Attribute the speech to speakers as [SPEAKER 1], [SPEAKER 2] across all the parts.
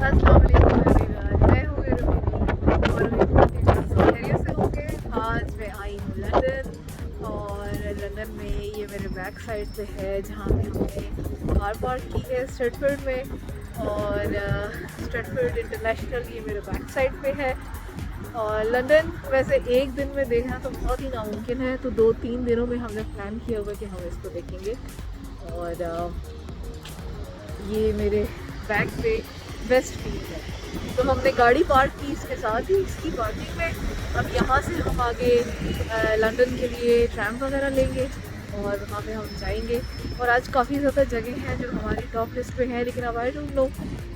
[SPEAKER 1] अस्सलाम वालेकुम एवरीवन, मैं हूँ रुबीनी और उम्मीद करती हूँ सब खैरियत से होंगे। आज मैं आई हूँ लंदन और लंदन में ये मेरे बैक साइड पे है जहाँ पे हमने कार पार्क की है स्ट्रेटफोर्ड में। और स्ट्रेटफोर्ड इंटरनेशनल ये मेरे बैक साइड पे है। और लंदन वैसे एक दिन में देखना तो बहुत ही नामुमकिन है, तो 2-3 दिनों में हमने प्लान किया हुआ कि हम इसको देखेंगे। और ये मेरे बैक पे वेस्ट फील्ड है, तो हमने गाड़ी पार्क की इसके साथ ही इसकी पार्किंग में। अब यहाँ से हम आगे लंदन के लिए ट्रैम वगैरह लेंगे और वहाँ पे हम जाएंगे। और आज काफ़ी ज़्यादा जगह हैं जो हमारी टॉप लिस्ट पे हैं, लेकिन अब आई डोंट नो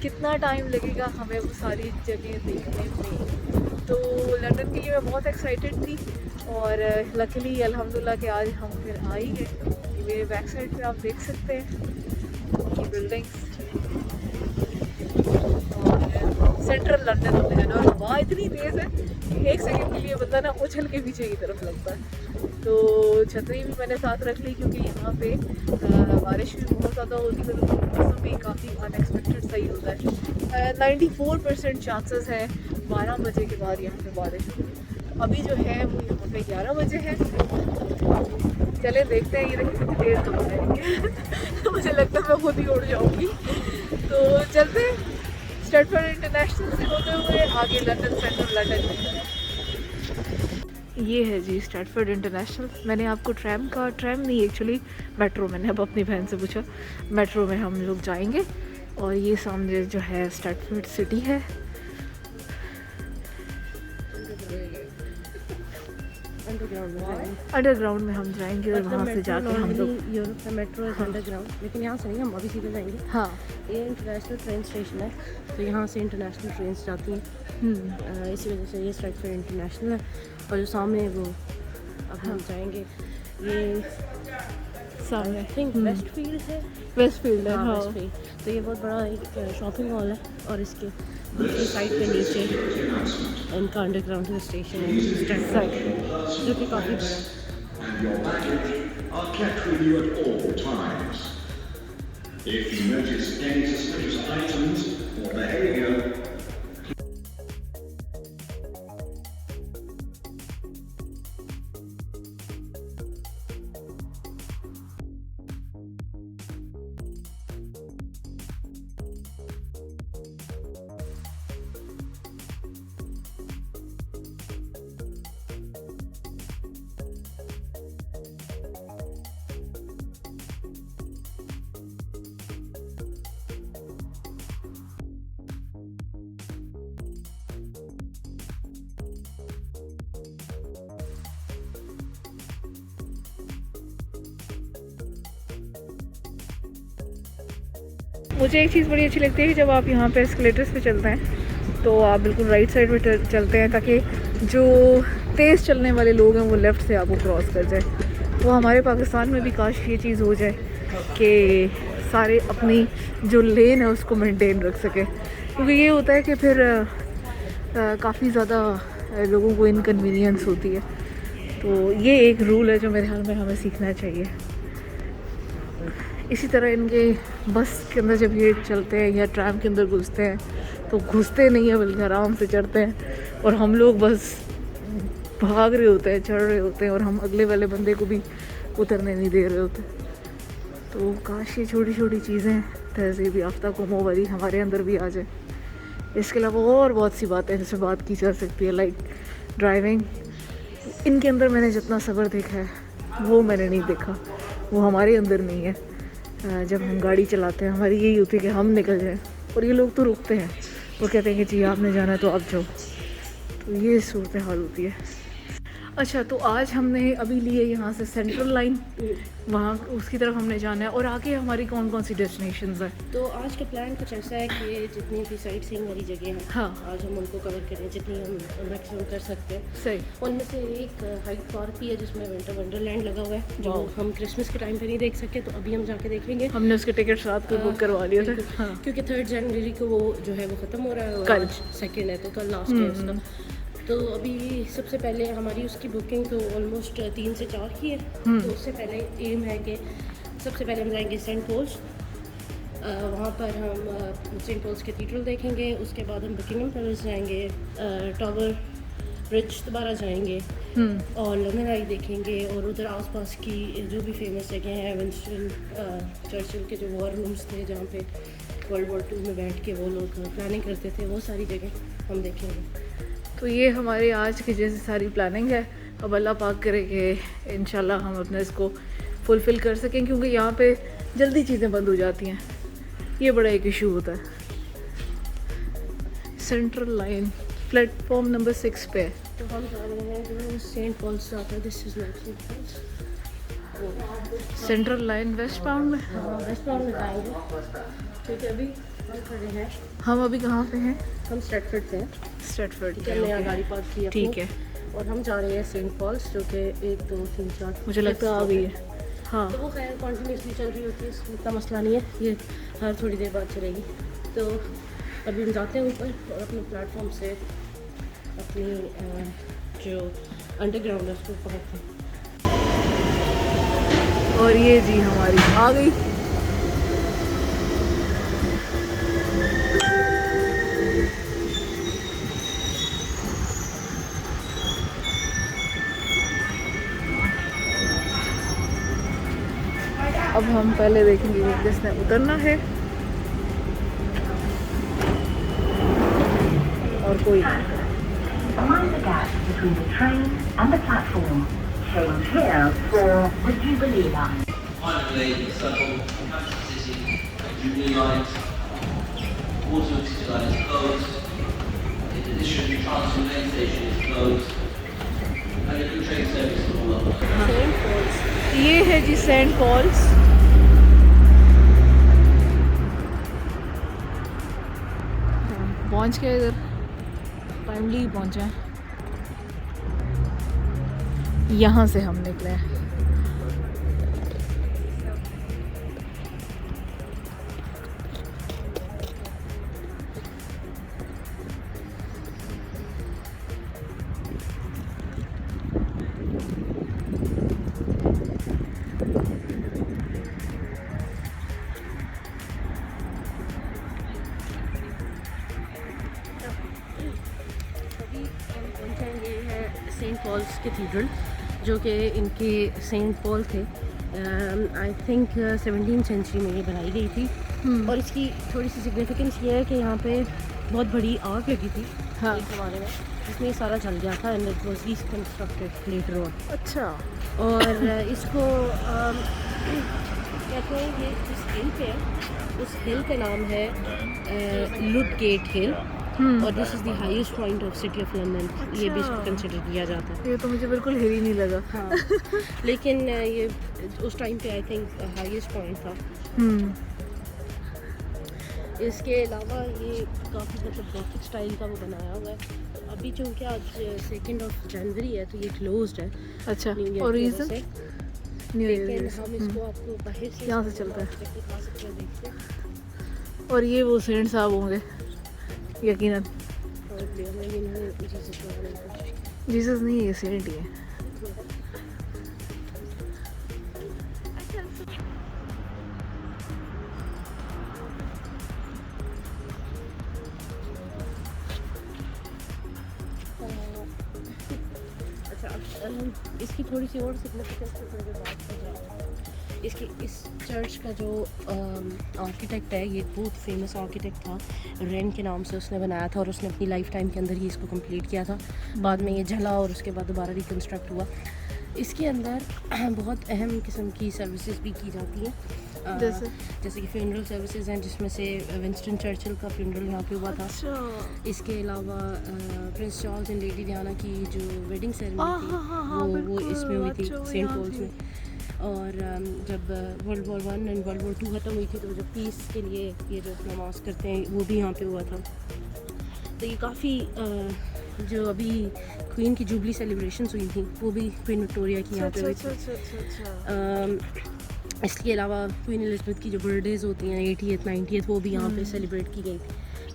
[SPEAKER 1] कितना टाइम लगेगा हमें वो सारी जगह देखने में। तो लंदन के लिए मैं बहुत एक्साइटेड थी और लकीली अल्हम्दुलिल्लाह कि आज हम फिर आ ही गए। मेरे बैक साइड पे आप देख सकते हैं ये बिल्डिंग्स और सेंट्रल लंदन होते हैं। और हवा इतनी तेज़ है कि एक सेकंड के लिए बंदा ना उछल के पीछे की तरफ लगता है। तो छतरी भी मैंने साथ रख ली क्योंकि यहाँ पे बारिश भी बहुत ज़्यादा होती है, तो मौसम भी काफ़ी अनएक्सपेक्टेड सही होता है। 94% चांसेस है 12 बजे के बाद यहाँ पे बारिश होगी। अभी जो है वो यहाँ पे 11 बजे है। चले देखते हैं ये कितनी देर कब आएंगे। मुझे लगता है मैं खुद ही उड़ जाऊंगी। तो चलते हैं स्ट्रेटफोर्ड इंटरनेशनल से होते हुए आगे लंदन सेंट्रल लंदन। ये है जी स्ट्रेटफोर्ड इंटरनेशनल। मैंने आपको ट्रैम नहीं एक्चुअली मेट्रो, मैंने अब अपनी बहन से पूछा, मेट्रो में हम लोग जाएंगे। और ये सामने जो है स्ट्रेटफोर्ड सिटी है। अंडरग्राउंड में हम जाएंगे और वहाँ से जाके हम लोग
[SPEAKER 2] यूरोप का मेट्रो है अंडरग्राउंड, लेकिन यहाँ से नहीं, हम अभी सीधे जाएंगे।
[SPEAKER 1] हाँ,
[SPEAKER 2] ये इंटरनेशनल ट्रेन स्टेशन है, तो यहाँ से इंटरनेशनल ट्रेन जाती हैं। इसी वजह से ये स्ट्रेटफोर्ड इंटरनेशनल है। और जो सामने है वो अब हम जाएंगे, ये
[SPEAKER 1] सामने
[SPEAKER 2] थिंक वेस्ट फील्ड है।
[SPEAKER 1] वेस्ट फील्ड है।
[SPEAKER 2] हाँ,
[SPEAKER 1] हाँ,
[SPEAKER 2] वेस्ट फील्ड। तो ये बहुत बड़ा एक शॉपिंग मॉल है और इसके दूसरी साइड पे नीचे इनका अंडरग्राउंड स्टेशन है स्ट्रेटफोर्ड, जो कि काफ़ी बड़ा है।
[SPEAKER 3] And your baggage are kept with you at all times. If you notice any suspicious items or behavior,
[SPEAKER 1] मुझे एक चीज़ बड़ी अच्छी लगती है कि जब आप यहाँ पे एस्केलेटर्स पे चलते हैं तो आप बिल्कुल राइट साइड पे चलते हैं, ताकि जो तेज़ चलने वाले लोग हैं वो लेफ़्ट से आपको क्रॉस कर जाए। वो हमारे पाकिस्तान में भी काश ये चीज़ हो जाए कि सारे अपनी जो लेन है उसको मेंटेन रख सकें, क्योंकि ये होता है कि फिर काफ़ी ज़्यादा लोगों को इनकन्वीनियंस होती है। तो ये एक रूल है जो मेरे ख्याल में हमें सीखना चाहिए। इसी तरह इनके बस के अंदर जब ये चलते हैं या ट्रैम के अंदर घुसते हैं तो घुसते नहीं है बल्कि आराम से चढ़ते हैं, और हम लोग बस भाग रहे होते हैं, चढ़ रहे होते हैं, और हम अगले वाले बंदे को भी उतरने नहीं दे रहे होते। तो काश ये छोटी छोटी चीज़ें तहज़ीब याफ्ता कौमों वाली हमारे अंदर भी आ जाए। इसके अलावा और बहुत सी बातें जिससे बात की जा सकती है, लाइक ड्राइविंग। इनके अंदर मैंने जितना सब्र देखा है वो मैंने नहीं देखा, वो हमारे अंदर नहीं है। जब हम गाड़ी चलाते हैं हमारी यही होती है कि हम निकल जाएं, और ये लोग तो रुकते हैं, वो कहते हैं कि जी आपने जाना है तो आप जाओ। तो ये सूरत हाल होती है। अच्छा, तो आज हमने अभी लिए यहाँ से सेंट्रल लाइन, वहाँ उसकी तरफ हमने जाना है। और आगे हमारी कौन कौन सी डेस्टिनेशंस हैं?
[SPEAKER 2] तो आज का प्लान कुछ ऐसा है कि जितनी भी साइट सीइंग वाली जगह हैं,
[SPEAKER 1] हाँ,
[SPEAKER 2] आज हम उनको कवर करें जितनी हम मैक्सिमम कर सकते हैं।
[SPEAKER 1] सही।
[SPEAKER 2] उनमें से एक हाइड पार्क भी है जिसमें विंटर वंडरलैंड लगा हुआ है, जो हम क्रिसमस के टाइम पे नहीं देख सके, तो अभी हम जाके देखेंगे।
[SPEAKER 1] हमने उसके टिकट रात को बुक करवा लिए थे। हाँ,
[SPEAKER 2] क्योंकि 3 जनवरी को वो जो है वो ख़त्म हो रहा है,
[SPEAKER 1] कल
[SPEAKER 2] 2 है, तो कल लास्ट है उसका। तो अभी सबसे पहले हमारी उसकी बुकिंग तो ऑलमोस्ट 3 से 4 की है। तो उससे पहले एम है कि सबसे पहले हम जाएंगे सेंट पॉल्स, वहाँ पर हम सेंट पॉल्स कैथीड्रल देखेंगे, उसके बाद हम बकिंगम पैलेस जाएंगे, टावर ब्रिज दोबारा जाएंगे और लंदन आई देखेंगे, और उधर आसपास की जो भी फेमस जगह हैं, विंस्टन चर्चिल के जो वॉर रूम्स थे जहाँ पे वर्ल्ड वॉर 2 में बैठ के वो लोग प्लानिंग करते थे, वो सारी जगह हम देखेंगे।
[SPEAKER 1] तो ये हमारी आज की जैसे सारी प्लानिंग है। अब अल्लाह पाक करे कि इंशाल्लाह हम अपने इसको फुलफ़िल कर सकें, क्योंकि यहाँ पे जल्दी चीज़ें बंद हो जाती हैं, ये बड़ा एक इशू होता है। सेंट्रल लाइन प्लेटफॉर्म नंबर 6 पे है।
[SPEAKER 2] तो हम जा रहे हैं जो सेंट पॉल्स जाता है, this is like Saint Paul's.
[SPEAKER 1] Central line westbound में।
[SPEAKER 2] हाँ, वेस्ट पाउंड में जाएंगे। ठीक है, अभी हम खड़े हैं,
[SPEAKER 1] हम अभी कहाँ पे हैं?
[SPEAKER 2] हम स्ट्रेटफोर्ड से हैं।
[SPEAKER 1] स्ट्रेटफोर्ड
[SPEAKER 2] ठीक है, नया गाड़ी पार्क की अपनी।
[SPEAKER 1] ठीक है,
[SPEAKER 2] और हम जा रहे हैं सेंट पॉल्स, जो कि 1 2 3 4
[SPEAKER 1] मुझे लगता है आ गई है। हाँ,
[SPEAKER 2] तो वो खैर कॉन्टीन्यूसली चल रही होती है, इसमें इतना मसला नहीं है, ये हर थोड़ी देर बाद चलेगी। तो अभी हम जाते हैं ऊपर और अपने प्लेटफॉर्म से अपनी जो अंडरग्राउंड है उसको पकड़ते हैं।
[SPEAKER 1] और ये जी हमारी आ गई। अब हम पहले देखेंगे कि किसने उतरना है, और कोई नहीं।
[SPEAKER 4] Mind the gap between the train and the platform. Change here for the Jubilee line.
[SPEAKER 5] Finally, the circle, Manchester City, Jubilee lines, Waterloo City line is closed. In addition, Transfer main station is closed. And a new train service to all London.
[SPEAKER 2] Saint Paul's
[SPEAKER 1] ये है जी Saint Paul's. पहुंच गए इधर, timely पहुंचे हैं। यहाँ से हम निकले हैं।
[SPEAKER 2] अभी हम पहुंचेंगे हैं सेंट पॉल्स कैथीड्रल, जो कि इनके सेंट पॉल थे। आई थिंक 17th सेंचुरी में ये बनाई गई थी। और इसकी थोड़ी सी सिग्निफिकेंस ये है कि यहाँ पे बहुत बड़ी आग लगी थी
[SPEAKER 1] हाँ।
[SPEAKER 2] एक ज़माने में, जिसमें ये सारा जल गया था, and it was reconstructed later on.
[SPEAKER 1] अच्छा,
[SPEAKER 2] और इसको कहते हैं कि जिस हिल पे है उस हिल का नाम है लुडगेट हिल, और this is the highest point of city of London. ये भी इसको कंसिडर किया जाता है।
[SPEAKER 1] ये तो मुझे बिल्कुल हेवी नहीं लगा।
[SPEAKER 2] हाँ लेकिन ये उस टाइम पे आई थिंक हाईएस्ट पॉइंट था। इसके अलावा ये काफ़ी मतलब गॉथिक स्टाइल का वो बनाया हुआ है। अभी चूँकि आज 2 जनवरी है तो ये क्लोज्ड है।
[SPEAKER 1] अच्छा,
[SPEAKER 2] न्यू ईयर
[SPEAKER 1] और
[SPEAKER 2] की
[SPEAKER 1] रीज़न?
[SPEAKER 2] वजह से।
[SPEAKER 1] न्यू
[SPEAKER 2] लेकिन
[SPEAKER 1] ईयर।
[SPEAKER 2] हम इसको आपको बाहर से
[SPEAKER 1] यहाँ से चलता है।
[SPEAKER 2] दिखा सकते हैं, देखते हैं।
[SPEAKER 1] और ये वो सेंट साहब होंगे यकीनन।
[SPEAKER 2] और हमें इन्होंने जीसस बनाने की कोशिश की।
[SPEAKER 1] जीसस नहीं, ये सेंट ही है।
[SPEAKER 2] अच्छा, इसकी थोड़ी सी और सिग्निफिकेंस की थोड़ी देर बात की जाए। इसकी इस चर्च का जो आर्किटेक्ट है, ये बहुत फेमस आर्किटेक्ट था, रेन के नाम से उसने बनाया था, और उसने अपनी लाइफ टाइम के अंदर ही इसको कंप्लीट किया था। बाद में ये जला और उसके बाद दोबारा रिकन्स्ट्रक्ट हुआ। इसके अंदर बहुत अहम किस्म की सर्विसेज भी की जाती हैं, जैसे कि फ्यूनरल सर्विसेज हैं, जिसमें से विंस्टन चर्चिल का फ्यूनरल यहाँ पे हुआ था।
[SPEAKER 1] अच्छा,
[SPEAKER 2] इसके अलावा Prince Charles and lady Diana की जो वेडिंग सेरेमनी थी वो इसमें हुई थी, सेंट पॉल्स में। और जब world war 1 and world war 2 ख़त्म हुई थी तो जो पीस के लिए ये जो नमाज करते हैं वो भी यहाँ पे हुआ था। तो ये काफ़ी जो अभी क्वीन की जुबली सेलिब्रेशंस हुई थी वो भी क्वीन विक्टोरिया की यहाँ पे हुई थी। इसके अलावा क्वीन एलिज़ाबेथ की जो बर्थडेज़ होती हैं 80th 90th वो भी यहाँ पे सेलिब्रेट की गई थी।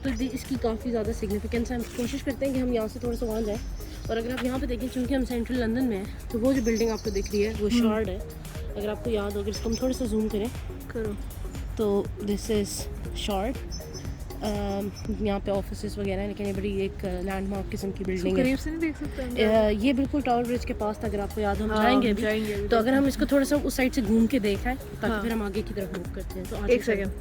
[SPEAKER 2] तो इसकी काफ़ी ज़्यादा सिग्निफिकेंस है। हम कोशिश करते हैं कि हम यहाँ से थोड़ा सा वहाँ जाएँ। और अगर आप यहाँ पे देखें, क्योंकि हम सेंट्रल लंदन में हैं, तो वो जो बिल्डिंग आपको दिख रही है वो शार्ड है। अगर आपको याद हो, अगर इसको हम थोड़ा सा जूम करें
[SPEAKER 1] करो।
[SPEAKER 2] तो दिस इज़ शॉर्ट, यहाँ पे ऑफिसेस वगैरह हैं, लेकिन ये बड़ी एक लैंडमार्क किस्म की बिल्डिंग है।
[SPEAKER 1] करीब से नहीं देख सकते हम?
[SPEAKER 2] ये बिल्कुल टावर ब्रिज के पास था, अगर आपको याद हो, हम
[SPEAKER 1] हाँ,
[SPEAKER 2] जाएंगे
[SPEAKER 1] हम
[SPEAKER 2] अभी।
[SPEAKER 1] जाएंगे अभी
[SPEAKER 2] तो अगर हम इसको थोड़ा सा उस साइड से घूम के देखें ताकि
[SPEAKER 1] हाँ।
[SPEAKER 2] फिर हम आगे की तरफ मूव करते हैं। तो
[SPEAKER 1] एक सेकेंड।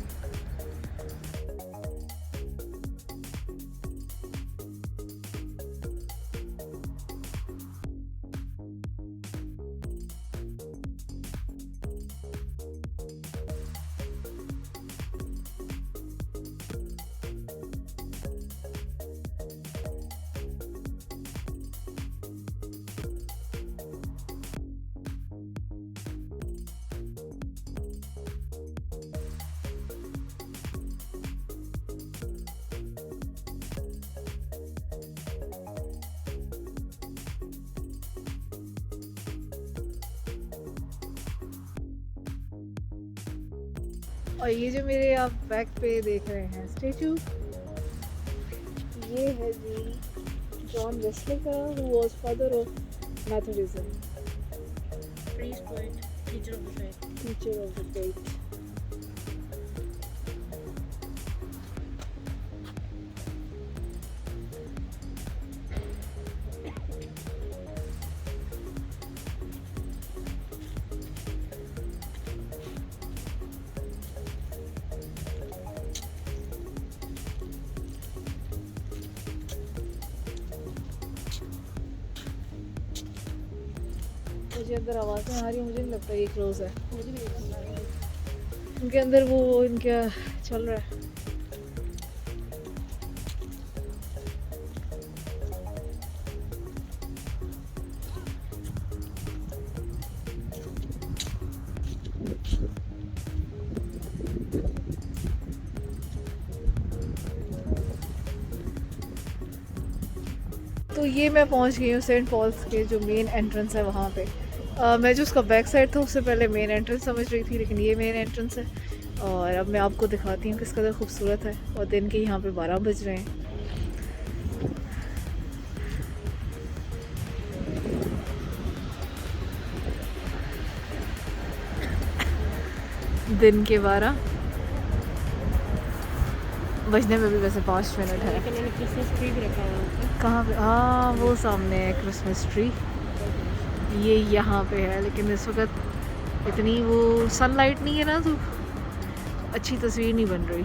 [SPEAKER 1] और ये जो मेरे आप बैक पे देख रहे हैं स्टेचू, ये है जी जॉन वेस्ले का, who was father of Methodism, teacher of the faith. मुझे अंदर आवाज़ें आ रही हैं, मुझे नहीं लगता ये क्लोज है, उनके अंदर वो इनका चल रहा है। तो ये मैं पहुंच गई हूँ सेंट पॉल्स के जो मेन एंट्रेंस है वहाँ पे। मैं जो उसका बैक साइड था उससे पहले मेन एंट्रेंस समझ रही थी, लेकिन ये मेन एंट्रेंस है। और अब मैं आपको दिखाती हूँ किस कदर खूबसूरत है। और दिन के यहाँ पे 12 बज रहे हैं। दिन के 12 बजने में भी वैसे 5 मिनट है।
[SPEAKER 2] लेकिन मैंने क्रिसमस ट्री भी रखा हुआ है।
[SPEAKER 1] कहाँ पे? हाँ, वो सामने है क्रिसमस ट्री, ये यहाँ पे है। लेकिन इस वक्त इतनी वो सनलाइट नहीं है ना, तो अच्छी तस्वीर नहीं बन रही।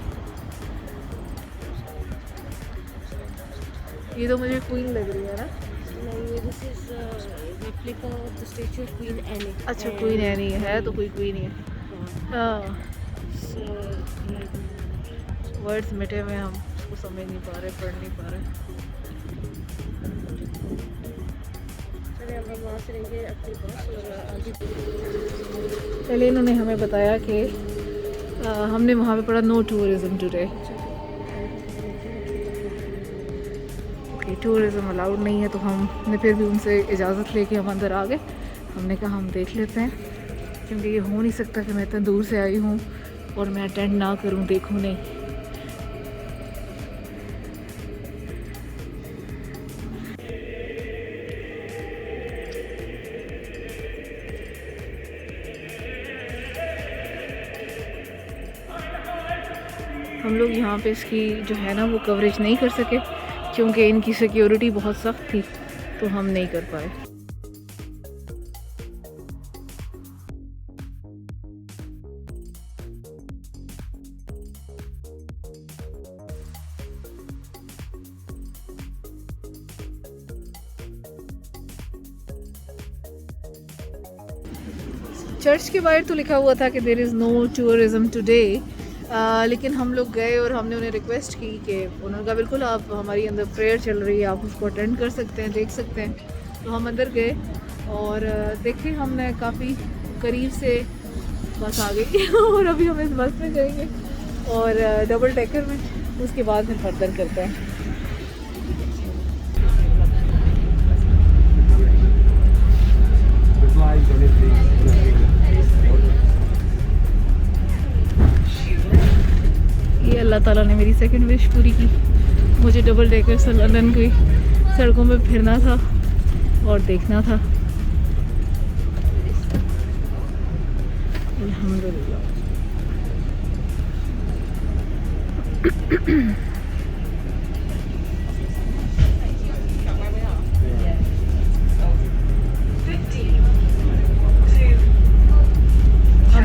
[SPEAKER 1] ये तो मुझे क्वीन लग रही है ना।
[SPEAKER 2] नहीं, this is replica of the statue of queen any.
[SPEAKER 1] अच्छा, क्वीन एनी है तो कोई क्वीन ही है। हाँ, वर्ड्स मिटे हुए, हम उसको समझ नहीं पा रहे, पढ़ नहीं पा रहे।
[SPEAKER 2] वहाँ से रहेंगे अपने पास और आगे।
[SPEAKER 1] पहले इन्होंने हमें बताया कि हमने वहाँ पे पढ़ा no tourism today. Okay, tourism allowed नहीं है, तो हमने फिर भी उनसे इजाज़त लेके हम अंदर आ गए। हमने कहा हम देख लेते हैं, क्योंकि ये हो नहीं सकता कि मैं इतना दूर से आई हूँ और मैं अटेंड ना करूँ, देखूँ नहीं। हम लोग यहाँ पे इसकी जो है ना वो कवरेज नहीं कर सके, क्योंकि इनकी सिक्योरिटी बहुत सख्त थी, तो हम नहीं कर पाए। चर्च के बाहर तो लिखा हुआ था कि there is no tourism today, लेकिन हम लोग गए और हमने उन्हें रिक्वेस्ट की कि उन्होंने कहा बिल्कुल आप, हमारी अंदर प्रेयर चल रही है, आप उसको अटेंड कर सकते हैं, देख सकते हैं। तो हम अंदर गए और देखे, हमने काफ़ी करीब से बस आ गई और अभी हम इस बस में जाएंगे और डबल डेकर में, उसके बाद फिर फर्दर करते हैं। ये अल्लाह ताला ने मेरी सेकंड विश पूरी की। मुझे डबल डेकर से लंदन की सड़कों में फिरना था और देखना था। अल्हम्दुलिल्लाह। अब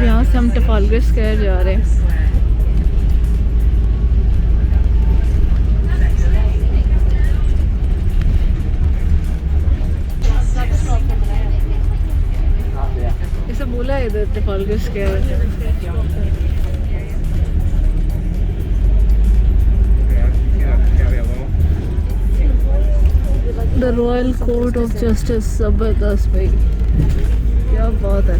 [SPEAKER 1] यहाँ से हम ट्रफालगर स्क्वायर जा रहे हैं। ऐसा बोला है इधर Trafalgar Square. The Royal Court of Justice जबरदस्त भाई, क्या बात है।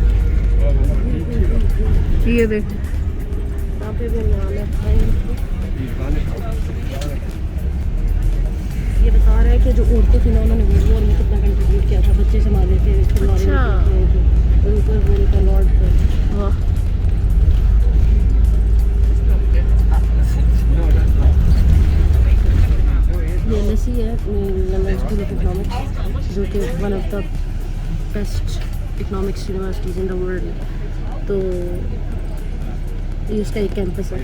[SPEAKER 1] ये देख
[SPEAKER 2] यहाँ पे भी ये बता रहा है कि जो औरतें थी ना उन्होंने वर्ल्ड वॉर में कितना कंट्रीब्यूट किया था, बच्चे संभाले थे,
[SPEAKER 1] अच्छा।
[SPEAKER 2] उनका वो उनका लॉर्ड था।
[SPEAKER 1] वाह,
[SPEAKER 2] ये LSE है लंदन स्कूल ऑफ इकोनॉमिक्स, जो कि one of the best economics universities in the world. तो ये इसका एक कैंपस है।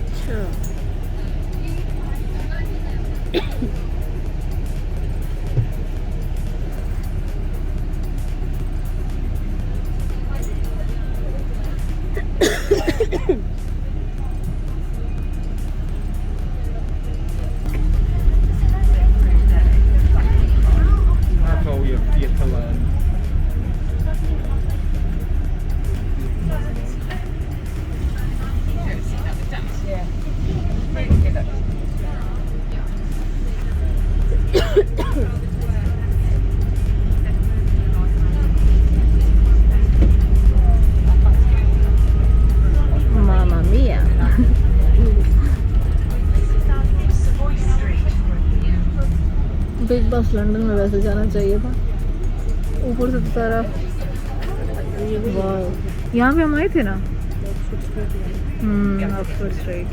[SPEAKER 1] अच्छा।
[SPEAKER 6] That's all you've yet to learn.
[SPEAKER 1] Mamma Mia. Big boss London में वैसे जाना चाहिए था, ऊपर से सारा। वाह, यहाँ पे हम आए थे ना। Oxford street.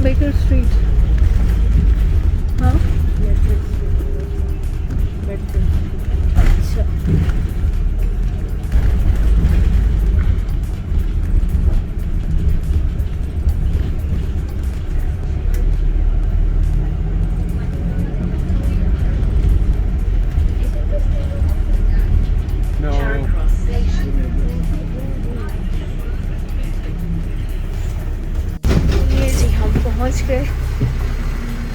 [SPEAKER 1] Baker street. हाँ, अच्छा।
[SPEAKER 6] No.
[SPEAKER 1] ये जी हम पहुंच गए।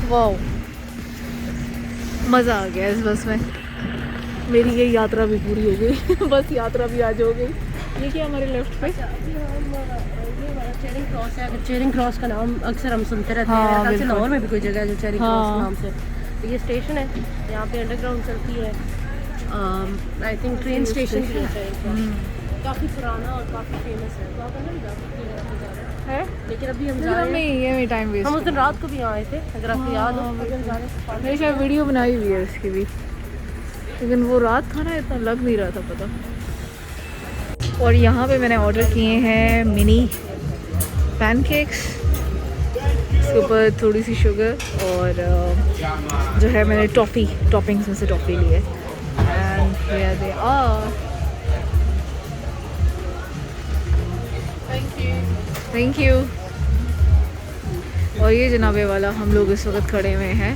[SPEAKER 1] वाह, मज़ा आ गया इस बस में। मेरी ये यात्रा भी पूरी हो गई। बस यात्रा भी आज हो गई। ये क्या हमारे लेफ्ट पे?
[SPEAKER 2] चेरिंग क्रॉस है। चेरिंग क्रॉस का नाम अक्सर हम सुनते रहते
[SPEAKER 1] हाँ,
[SPEAKER 2] हैं। मेरे ख्याल से
[SPEAKER 1] बिल्कुल।
[SPEAKER 2] लाहौर में भी कोई जगह है जो चेरिंग
[SPEAKER 1] हाँ।
[SPEAKER 2] क्रॉस नाम से। तो ये स्टेशन है, यहाँ पे अंडरग्राउंड चलती है। आई थिंक ट्रेन स्टेशन भी है। काफ़ी पुराना और काफ़ी फेमस है। तो आप अंदर भी जा सकते हैं, आप जा रहे हैं।
[SPEAKER 1] है
[SPEAKER 2] लेकिन अभी हम
[SPEAKER 1] लेकिन
[SPEAKER 2] जा
[SPEAKER 1] हम
[SPEAKER 2] रहे हैं।
[SPEAKER 1] नहीं, ये नहीं टाइम वेस्ट।
[SPEAKER 2] हम उस दिन रात को भी यहाँ आए थे, अगर आपको याद हो। अभी हम जा रहे हैं।
[SPEAKER 1] मेरी शायद वीडियो बनाई हुई है उसकी भी, लेकिन वो रात था ना, इतना लग नहीं रहा था पता। और यहाँ पे मैंने ऑर्डर किए हैं मिनी पैनकेक्स, इसके ऊपर थोड़ी सी शुगर और जो है मैंने टॉपिंग्स में से टॉफ़ी ली है। And here they are. Thank you. और ये जनाबे वाला हम लोग इस वक्त खड़े हुए हैं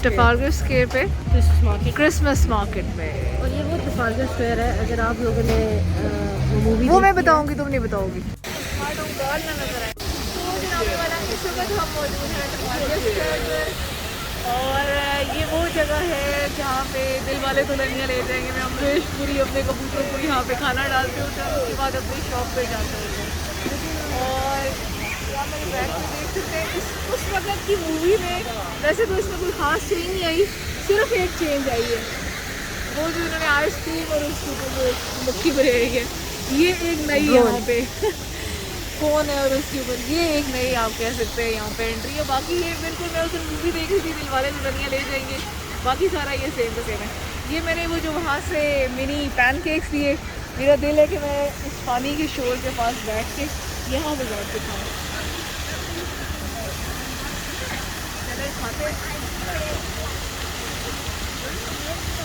[SPEAKER 1] ट्रफालगर स्क्वायर पे,
[SPEAKER 2] क्रिसमस मार्केट।
[SPEAKER 1] क्रिसमस मार्केट में।
[SPEAKER 2] और ये वो ट्रफालगर स्क्वायर है। अगर आप लोगों ने मूवी
[SPEAKER 1] वो मैं बताऊंगी, तुम नहीं बताओगी। और ये वो जगह है जहाँ पे दिल वाले दुल्हनिया ले जाएंगे। मैं अमरीश पूरी अपने कबूतरों को यहाँ पे खाना डालती हूँ, उसके बाद अपनी शॉप पे जाते हैं। और आप मेरे बैग में देख सकते हैं उस वक्त की मूवी में वैसे तो इसमें कोई ख़ास चेंज नहीं आई, सिर्फ एक चेंज आई है, वो जो उन्होंने आइसक्रीम और उसके ऊपर जो मक्खी बनाई है, ये एक नई यहाँ पे फ़ोन है और उसके ऊपर ये एक नई आप कह सकते हैं यहाँ पे एंट्री है। बाकी ये बिल्कुल मैं उस मूवी देख रही थी दिलवाले दुल्हनिया ले जाएंगे, बाकी सारा ये सेम टू सेम है। ये मैंने वो जो वहाँ से मिनी पैनकेक्स लिए, मेरा दिल है कि मैं इस पानी के शोर के पास बैठ के यहाँ पे बैठ के खाऊँ। चले खाते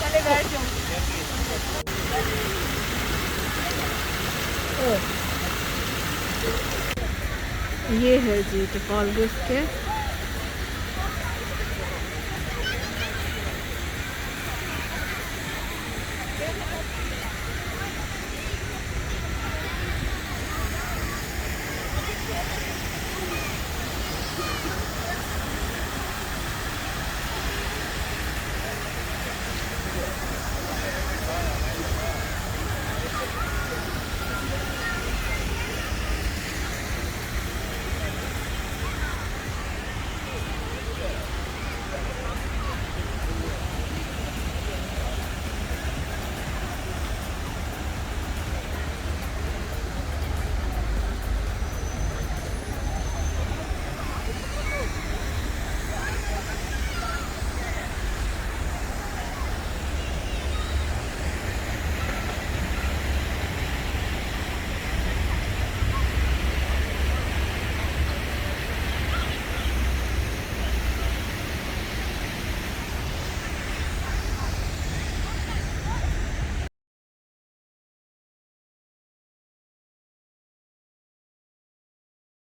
[SPEAKER 1] चले बैठ जाऊँ। ये है जी टफाल गिफ्ट के